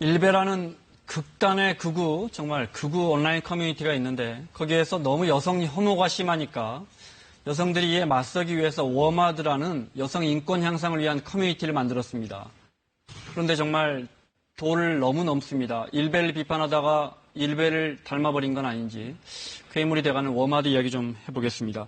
일베라는 극단의 극우, 정말 극우 온라인 커뮤니티가 있는데 거기에서 너무 여성 혐오가 심하니까 여성들이 이에 맞서기 위해서 워마드라는 여성 인권 향상을 위한 커뮤니티를 만들었습니다. 그런데 정말 도를 너무 넘습니다. 일베를 비판하다가 일베를 닮아버린 건 아닌지 괴물이 돼가는 워마드 이야기 좀 해보겠습니다.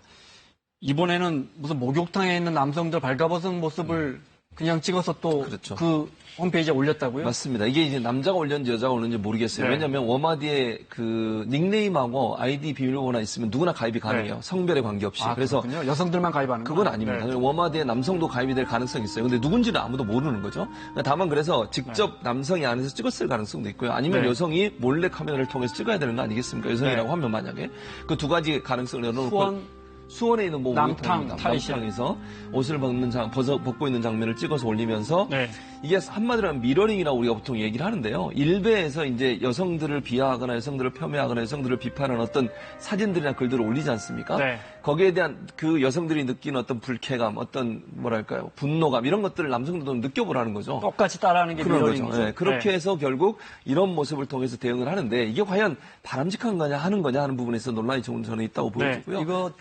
이번에는 무슨 목욕탕에 있는 남성들 발가벗은 모습을 그냥 찍어서 또 그렇죠. 그 홈페이지에 올렸다고요? 맞습니다. 이게 이제 남자가 올렸는지 여자가 올렸는지 모르겠어요. 네. 왜냐하면 워마드의 그 닉네임하고 아이디 비밀번호가 있으면 누구나 가입이 가능해요. 네. 성별에 관계없이. 그래서 그렇군요. 여성들만 가입하는 거 그건 아닙니다. 네. 워마드에 남성도 가입이 될 가능성이 있어요. 근데 누군지는 아무도 모르는 거죠. 다만 그래서 직접 남성이 안에서 찍었을 가능성도 있고요. 아니면 네. 여성이 몰래 카메라를 통해서 찍어야 되는 거 아니겠습니까? 여성이라고 네. 하면 만약에 그 두 가지 가능성을 열어놓고 수원에 있는 남탕에서 옷을 벗고 있는 장면을 찍어서 올리면서 네. 이게 한마디로 하면 미러링이라고 우리가 보통 얘기를 하는데요. 일베에서 이제 여성들을 비하하거나 여성들을 폄훼하거나 여성들을 비판하는 어떤 사진들이나 글들을 올리지 않습니까? 네. 거기에 대한 그 여성들이 느끼는 어떤 불쾌감, 어떤 뭐랄까요, 분노감 이런 것들을 남성들도 느껴보라는 거죠. 똑같이 따라하는 게 그런 미러링이죠. 거죠. 네, 그렇게 해서 결국 이런 모습을 통해서 대응을 하는데 이게 과연 바람직한 거냐 하는 거냐 하는 부분에서 논란이 저는 있다고 보여지고요. 이거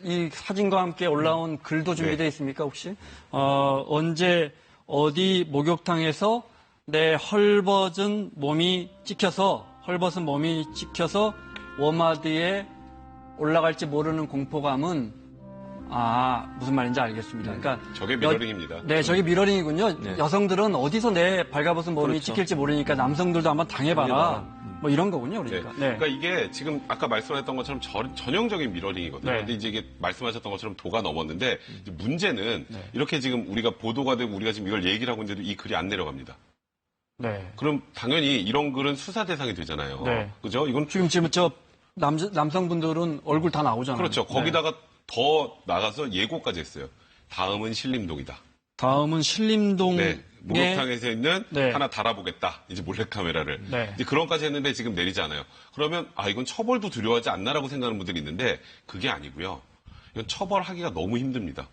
이 사진과 함께 올라온 글도 준비되어 있습니까 혹시? 언제 어디 목욕탕에서 내 헐벗은 몸이 찍혀서 워마드에 올라갈지 모르는 공포감은 무슨 말인지 알겠습니다. 그러니까 저게 미러링입니다. 네, 저게 미러링이군요. 네. 여성들은 어디서 내 발가벗은 몸이 그렇죠. 찍힐지 모르니까 남성들도 한번 당해봐라. 뭐 이런 거군요, 그러니까. 네. 그러니까 이게 지금 아까 말씀하셨던 것처럼 전형적인 미러링이거든요. 네. 근데 이제 이게 말씀하셨던 것처럼 도가 넘었는데 이제 문제는 이렇게 지금 우리가 보도가 되고 우리가 지금 이걸 얘기를 하고 있는데도 이 글이 안 내려갑니다. 네. 그럼 당연히 이런 글은 수사 대상이 되잖아요. 네. 그죠? 이건 지금 저 남성분들은 얼굴 다 나오잖아요. 그렇죠. 거기다가 더 나가서 예고까지 했어요. 다음은 신림동이다. 다음은 신림동 네. 목욕탕에서 있는 네. 하나 달아보겠다. 이제 몰래카메라를. 네. 이제 그런까지 했는데 지금 내리지 않아요. 그러면 이건 처벌도 두려워하지 않나라고 생각하는 분들이 있는데 그게 아니고요. 이건 처벌하기가 너무 힘듭니다.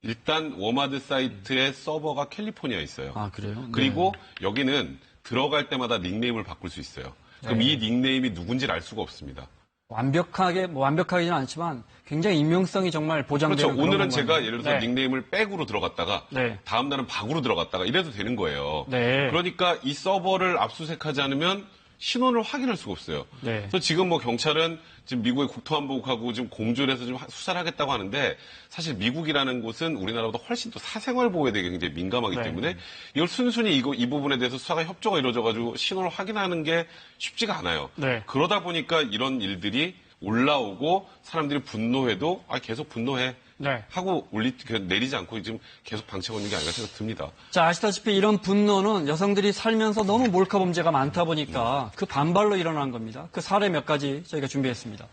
일단 워마드 사이트의 서버가 캘리포니아에 있어요. 그래요? 그리고 여기는 들어갈 때마다 닉네임을 바꿀 수 있어요. 그럼 이 닉네임이 누군지를 알 수가 없습니다. 완벽하지는 않지만 굉장히 익명성이 정말 보장되는 그렇죠. 그런 오늘은 공간이에요. 제가 예를 들어서 네. 닉네임을 백으로 들어갔다가 네. 다음 날은 박으로 들어갔다가 이래도 되는 거예요. 네. 그러니까 이 서버를 압수수색하지 않으면 신원을 확인할 수가 없어요. 네. 그래서 지금 경찰은 지금 미국의 국토안보국하고 지금 공조를 해서 좀 수사를 하겠다고 하는데 사실 미국이라는 곳은 우리나라보다 훨씬 더 사생활 보호에 되게 굉장히 민감하기 네. 때문에 이걸 순순히 이 부분에 대해서 수사가 협조가 이루어져가지고 신원을 확인하는 게 쉽지가 않아요. 네. 그러다 보니까 이런 일들이 올라오고 사람들이 분노해도 계속 분노해. 네. 하고 내리지 않고 지금 계속 방치하고 있는 게 아닌가 생각 듭니다. 자, 아시다시피 이런 분노는 여성들이 살면서 너무 몰카 범죄가 많다 보니까 그 반발로 일어난 겁니다. 그 사례 몇 가지 저희가 준비했습니다.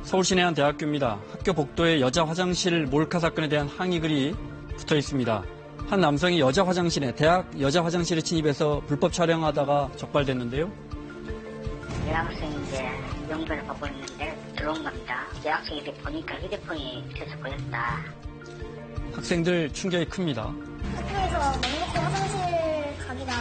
서울시내한대학교입니다. 학교 복도에 여자 화장실 몰카 사건에 대한 항의글이 붙어 있습니다. 한 남성이 여자 화장실에 대학 여자 화장실에 침입해서 불법 촬영하다가 적발됐는데요. 여학생이 이제 용변을 받고 있는데 들어온 겁니다. 여학생이 이렇게 보니까 휴대폰이 계속 걸렸다. 학생들 충격이 큽니다. 학교에서 맘먹고 화장실 가기가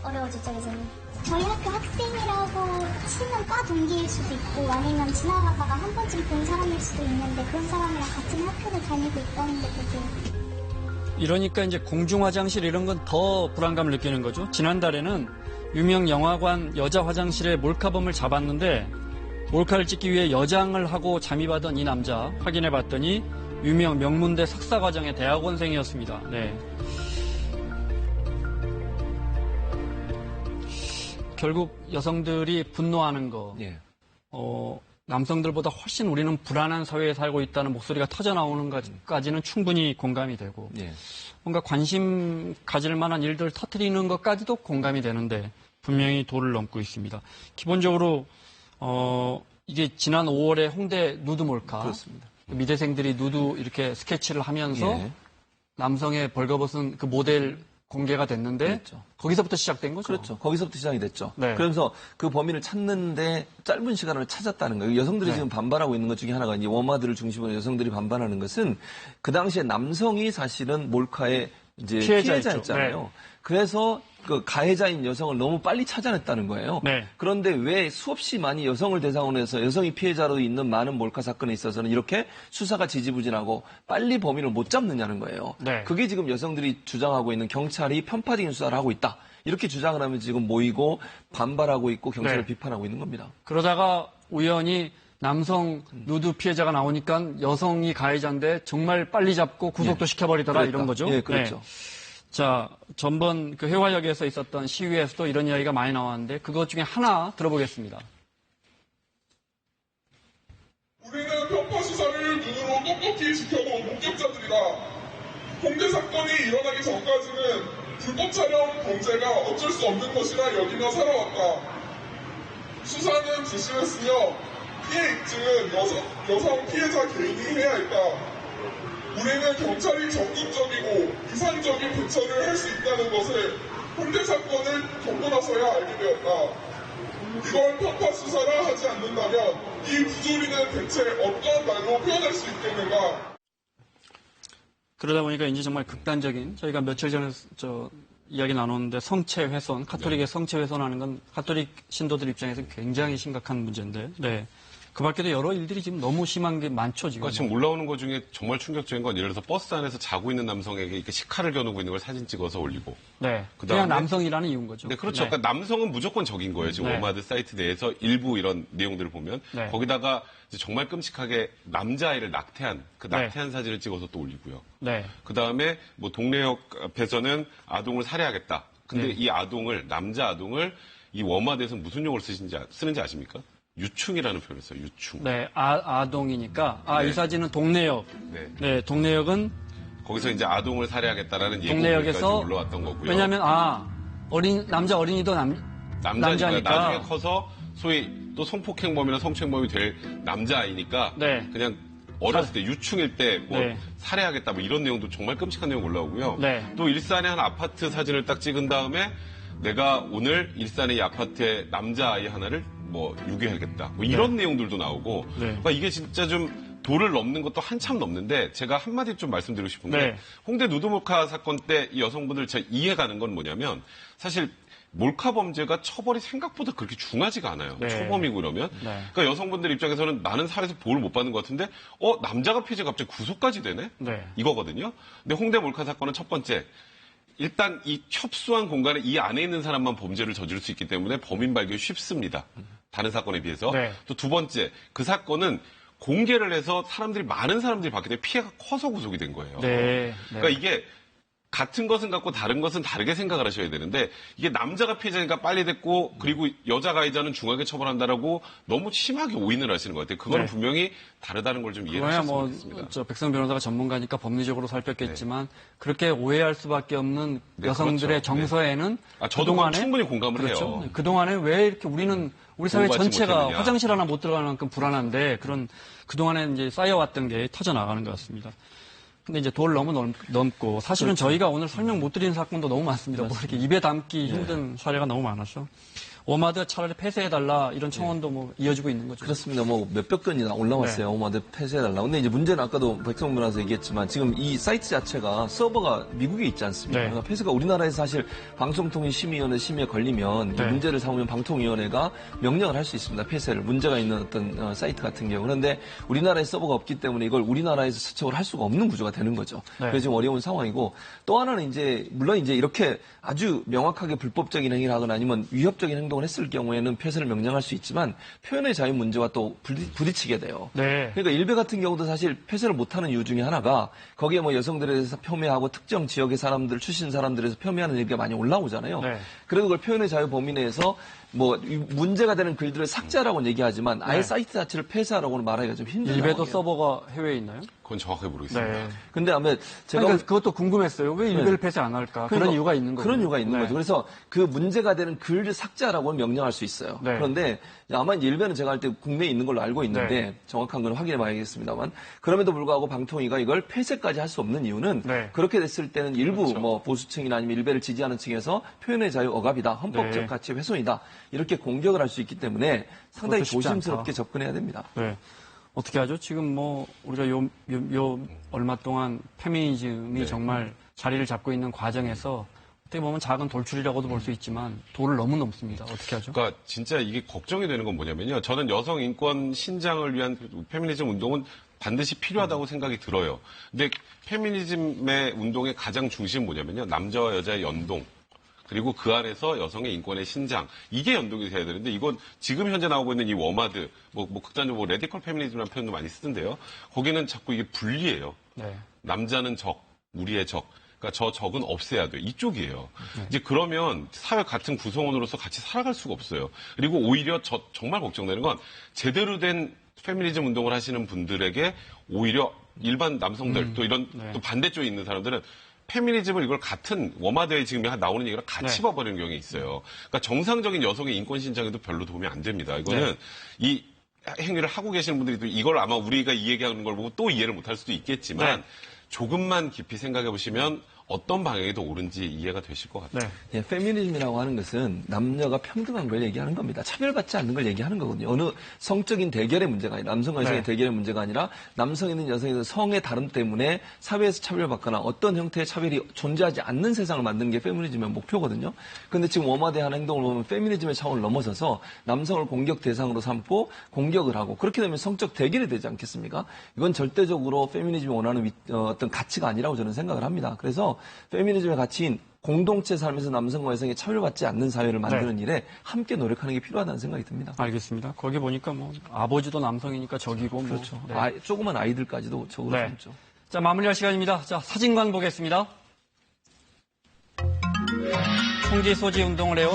어려워졌죠, 이제는. 저희 학교 학생이라고 치는 과 동기일 수도 있고 아니면 지나가다가 한 번쯤 본 사람일 수도 있는데 그런 사람이랑 같은 학교를 다니고 있다는데 그게. 이러니까 이제 공중 화장실 이런 건 더 불안감을 느끼는 거죠. 지난달에는 유명 영화관 여자 화장실에 몰카범을 잡았는데 몰카를 찍기 위해 여장을 하고 잠입하던 이 남자 확인해 봤더니 유명 명문대 석사과정의 대학원생이었습니다. 네. 결국 여성들이 분노하는 거, 예. 남성들보다 훨씬 우리는 불안한 사회에 살고 있다는 목소리가 터져나오는 것까지는 충분히 공감이 되고 예. 뭔가 관심 가질 만한 일들을 터뜨리는 것까지도 공감이 되는데 분명히 도를 넘고 있습니다. 기본적으로 이게 지난 5월에 홍대 누드 몰카 그렇습니다. 미대생들이 누드 이렇게 스케치를 하면서 예. 남성의 벌거벗은 그 모델 공개가 됐는데 그렇죠. 거기서부터 시작된 거죠. 그렇죠. 거기서부터 시작이 됐죠. 네. 그러면서 그 범인을 찾는데 짧은 시간을 찾았다는 거예요. 여성들이 네. 지금 반발하고 있는 것 중에 하나가 이제 워마드를 중심으로 여성들이 반발하는 것은 그 당시에 남성이 사실은 몰카에 이제 피해자였죠. 피해자였잖아요. 그래서 그 가해자인 여성을 너무 빨리 찾아냈다는 거예요. 네. 그런데 왜 수없이 많이 여성을 대상으로 해서 여성이 피해자로 있는 많은 몰카 사건에 있어서는 이렇게 수사가 지지부진하고 빨리 범인을 못 잡느냐는 거예요. 네. 그게 지금 여성들이 주장하고 있는 경찰이 편파적인 수사를 하고 있다. 이렇게 주장을 하면 지금 모이고 반발하고 있고 경찰을 네. 비판하고 있는 겁니다. 그러다가 우연히 남성 누드 피해자가 나오니까 여성이 가해자인데 정말 빨리 잡고 구속도 시켜버리더라 그랬다. 이런 거죠. 예, 그렇죠. 자, 전번 그 해화역에서 있었던 시위에서도 이런 이야기가 많이 나왔는데 그것 중에 하나 들어보겠습니다. 우리는 편파 수사를 눈으로 똑똑히 지켜본 목격자들이다. 홍대 사건이 일어나기 전까지는 불법 촬영 범죄가 어쩔 수 없는 것이라 여기며 살아왔다. 수사는 불신했으며 피해 입증은 여성 피해자 개인이 해야 했다. 우리는 경찰이 적극적이고 이상적인 대처를 할 수 있다는 것을 홍대 사건을 겪고 나서야 알게 되었다. 이걸 편파 수사라 하지 않는다면 이 부조리는 대체 어떤 말로 표현할 수 있겠는가? 그러다 보니까 이제 정말 극단적인 저희가 며칠 전에 이야기 나눴는데 성체 훼손, 카톨릭의 성체 훼손하는 건 카톨릭 신도들 입장에서 굉장히 심각한 문제인데, 네. 그 밖에도 여러 일들이 지금 너무 심한 게 많죠, 지금. 그러니까 지금 올라오는 것 중에 정말 충격적인 건 예를 들어서 버스 안에서 자고 있는 남성에게 이렇게 식칼을 겨누고 있는 걸 사진 찍어서 올리고. 네. 그다음에- 그냥 남성이라는 이유인 거죠. 네, 그렇죠. 그러니까 남성은 무조건 적인 거예요. 지금 네. 워마드 사이트 내에서 일부 이런 내용들을 보면. 네. 거기다가 이제 정말 끔찍하게 남자아이를 낙태한, 그 네. 낙태한 사진을 찍어서 또 올리고요. 네. 그 다음에 뭐 동네역 앞에서는 아동을 살해하겠다. 근데 네. 이 아동을, 남자 아동을 이 워마드에서 무슨 용어를 쓰는지 아십니까? 유충이라는 표현을 써요, 유충. 네. 아동이니까. 네. 이 사진은 동네역. 네. 네. 동네역은 거기서 이제 아동을 살해하겠다라는 동네역에서 예고까지 올라왔던 거고요. 왜냐하면 남자 어린이도 남자니까. 나중에 커서 소위 또 성폭행범이나 성추행범이 될 남자아이니까 네. 그냥 어렸을 때 유충일 때 뭐 네. 살해하겠다 뭐 이런 내용도 정말 끔찍한 내용 올라오고요. 네. 또 일산의 한 아파트 사진을 딱 찍은 다음에 내가 오늘 일산의 이 아파트에 남자아이 하나를 뭐 유괴하겠다 뭐 이런 내용들도 나오고 네. 그러니까 이게 진짜 좀 도를 넘는 것도 한참 넘는데 제가 한마디 좀 말씀드리고 싶은 게 네. 홍대 누드몰카 사건 때 이 여성분들 제가 이해가는 건 뭐냐면 사실 몰카 범죄가 처벌이 생각보다 그렇게 중하지가 않아요. 네. 초범이고 이러면. 네. 그러니까 여성분들 입장에서는 나는 사회에서 보호를 못 받는 것 같은데 남자가 피해자 갑자기 구속까지 되네? 네. 이거거든요. 근데 홍대 몰카 사건은 첫 번째 일단 이 협소한 공간에 이 안에 있는 사람만 범죄를 저지를 수 있기 때문에 범인 발견이 쉽습니다. 다른 사건에 비해서. 네. 또 두 번째 그 사건은 공개를 해서 많은 사람들이 봤기 때문에 피해가 커서 구속이 된 거예요. 네. 그러니까 이게 같은 것은 같고 다른 것은 다르게 생각을 하셔야 되는데 이게 남자가 피해자니까 빨리 됐고 그리고 여자 가해자는 중하게 처벌한다라고 너무 심하게 오인을 하시는 것 같아요. 그거는 네. 분명히 다르다는 걸 좀 그거야 이해하셨으면 좋겠습니다. 백성 변호사가 전문가니까 법리적으로 살폈겠지만 그렇게 오해할 수밖에 없는 네, 여성들의 그렇죠. 정서에는 저도 그건 충분히 공감을 그렇죠. 해요. 그동안에 왜 이렇게 우리 사회 보호받지 전체가 못했느냐. 화장실 하나 못 들어가는 만큼 불안한데 그동안에 이제 쌓여왔던 게 터져 나가는 것 같습니다. 근데 이제 돌 너무 넘고 사실은 저희가 오늘 설명 못 드리는 사건도 너무 많습니다. 뭐 이렇게 입에 담기 힘든 사례가 너무 많아서 워마드 차라리 폐쇄해달라 이런 청원도 뭐 이어지고 있는 거죠. 그렇습니다. 뭐 몇백 건이나 올라왔어요. 네. 오마드 폐쇄해달라. 근데 이제 문제는 아까도 백성 변호사 얘기했지만 지금 이 사이트 자체가 서버가 미국에 있지 않습니까? 네. 그러니까 폐쇄가 우리나라에서 사실 방송통신심의위원회 심의에 걸리면 이 네. 문제를 삼으면 방통위원회가 명령을 할 수 있습니다. 폐쇄를. 문제가 있는 어떤 사이트 같은 경우. 그런데 우리나라에 서버가 없기 때문에 이걸 우리나라에서 수척을 할 수가 없는 구조가 되는 거죠. 네. 그래서 지금 어려운 상황이고 또 하나는 이제 물론 이제 이렇게 아주 명확하게 불법적인 행위를 하거나 아니면 위협적인 행동을 했을 경우에는 폐쇄를 명령할 수 있지만 표현의 자유 문제와 또 부딪히게 돼요. 네. 그러니까 일베 같은 경우도 사실 폐쇄를 못하는 이유 중에 하나가 거기에 뭐 여성들에 대해서 폄훼하고 특정 지역의 사람들, 출신 사람들에서 폄훼하는 얘기가 많이 올라오잖아요. 네. 그래도 그걸 표현의 자유 범위 내에서 뭐 문제가 되는 글들을 삭제하라고는 얘기하지만 아예 네. 사이트 자체를 폐쇄하라고는 말하기가 좀 힘든 일베도 상황이에요. 서버가 해외에 있나요? 그건 정확하게 모르겠습니다. 네. 근데 아마 제가 그러니까 그것도 궁금했어요. 왜 일베를 폐쇄 안 할까? 그런 그러니까 이유가 있는 거죠. 그런 이유가 있는 네. 거죠. 그래서 그 문제가 되는 글을 삭제하라고 명령할 수 있어요. 네. 그런데 아마 일베는 제가 할 때 국내에 있는 걸로 알고 있는데 네. 정확한 건 확인해 봐야겠습니다만 그럼에도 불구하고 방통위가 이걸 폐쇄까지 할 수 없는 이유는 네. 그렇게 됐을 때는 일부 그렇죠. 뭐 보수층이나 아니면 일베를 지지하는 층에서 표현의 자유 억압이다. 헌법적 네. 가치 훼손이다. 이렇게 공격을 할 수 있기 때문에 상당히 그것도 쉽지 조심스럽게 않다. 접근해야 됩니다. 네. 어떻게 하죠? 지금 뭐 우리가 요 얼마 동안 페미니즘이 네. 정말 자리를 잡고 있는 과정에서 어떻게 보면 작은 돌출이라고도 볼 수 있지만 도를 너무 넘습니다. 어떻게 하죠? 그러니까 진짜 이게 걱정이 되는 건 뭐냐면요. 저는 여성 인권 신장을 위한 페미니즘 운동은 반드시 필요하다고 생각이 들어요. 근데 페미니즘의 운동의 가장 중심은 뭐냐면요. 남자와 여자의 연동. 그리고 그 안에서 여성의 인권의 신장. 이게 연동이 돼야 되는데 이건 지금 현재 나오고 있는 이 워마드, 극단적으로 레디컬 페미니즘이라는 표현도 많이 쓰던데요. 거기는 자꾸 이게 분리예요. 네. 남자는 적, 우리의 적. 그러니까 저 적은 없애야 돼요. 이쪽이에요. 이제 그러면 사회 같은 구성원으로서 같이 살아갈 수가 없어요. 그리고 오히려 정말 걱정되는 건 제대로 된 페미니즘 운동을 하시는 분들에게 오히려 일반 남성들 또 이런 또 반대쪽에 있는 사람들은 페미니즘을 이걸 같은 워마드에 지금 나오는 얘기랑 같이 봐버리는 경우가 있어요. 그러니까 정상적인 여성의 인권 신장에도 별로 도움이 안 됩니다. 이거는 이 행위를 하고 계시는 분들이 또 이걸 아마 우리가 이 얘기하는 걸 보고 또 이해를 못할 수도 있겠지만 조금만 깊이 생각해 보시면 어떤 방향이 더 옳은지 이해가 되실 것 같아요. 네. 예, 페미니즘이라고 하는 것은 남녀가 평등한 걸 얘기하는 겁니다. 차별받지 않는 걸 얘기하는 거거든요. 어느 성적인 대결의 문제가 아니라 남성과 여성의 대결의 문제가 아니라 남성이든 여성이든 성의 다름 때문에 사회에서 차별받거나 어떤 형태의 차별이 존재하지 않는 세상을 만드는 게 페미니즘의 목표거든요. 그런데 지금 워마드의 하는 행동을 보면 페미니즘의 차원을 넘어서서 남성을 공격 대상으로 삼고 공격을 하고 그렇게 되면 성적 대결이 되지 않겠습니까? 이건 절대적으로 페미니즘이 원하는 어떤 가치가 아니라고 저는 생각을 합니다. 그래서 페미니즘의 가치인 공동체 삶에서 남성과 여성이 차별받지 않는 사회를 만드는 일에 함께 노력하는 게 필요하다는 생각이 듭니다. 알겠습니다. 거기 보니까 아버지도 남성이니까 적이고 그렇죠. 네. 조그만 아이들까지도 적으로 삼죠. 자, 마무리할 시간입니다. 자, 사진관 보겠습니다. 총기 소지 운동을 해온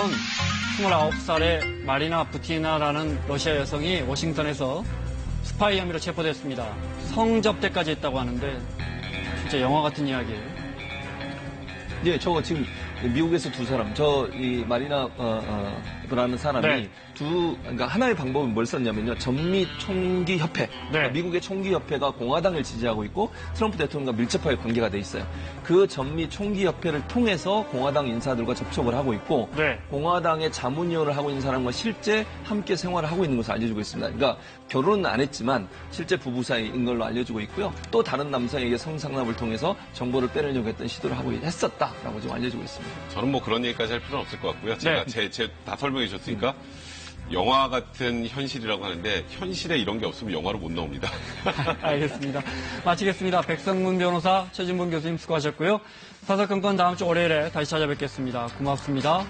29살의 마리나 부티나라는 러시아 여성이 워싱턴에서 스파이 혐의로 체포됐습니다. 성접대까지 했다고 하는데 진짜 영화 같은 이야기예요. 예, 저거 지금 미국에서 두 사람, 이 마리나라는 사람이 그러니까 하나의 방법은 뭘 썼냐면요. 전미 총기 협회. 그러니까 미국의 총기 협회가 공화당을 지지하고 있고 트럼프 대통령과 밀접하게 관계가 돼 있어요. 그 전미 총기 협회를 통해서 공화당 인사들과 접촉을 하고 있고 공화당의 자문위원을 하고 있는 사람과 실제 함께 생활을 하고 있는 것을 알려주고 있습니다. 그러니까 결혼은 안 했지만 실제 부부 사이인 걸로 알려주고 있고요. 또 다른 남성에게 성상납을 통해서 정보를 빼내려고 했던 시도를 하고 했었다라고 지금 알려주고 있습니다. 저는 그런 얘기까지 할 필요는 없을 것 같고요. 제가 다 설명해 주셨으니까 영화 같은 현실이라고 하는데 현실에 이런 게 없으면 영화로 못 나옵니다. 알겠습니다. 마치겠습니다. 백성문 변호사, 최진봉 교수님 수고하셨고요. 사사건건 다음 주 월요일에 다시 찾아뵙겠습니다. 고맙습니다.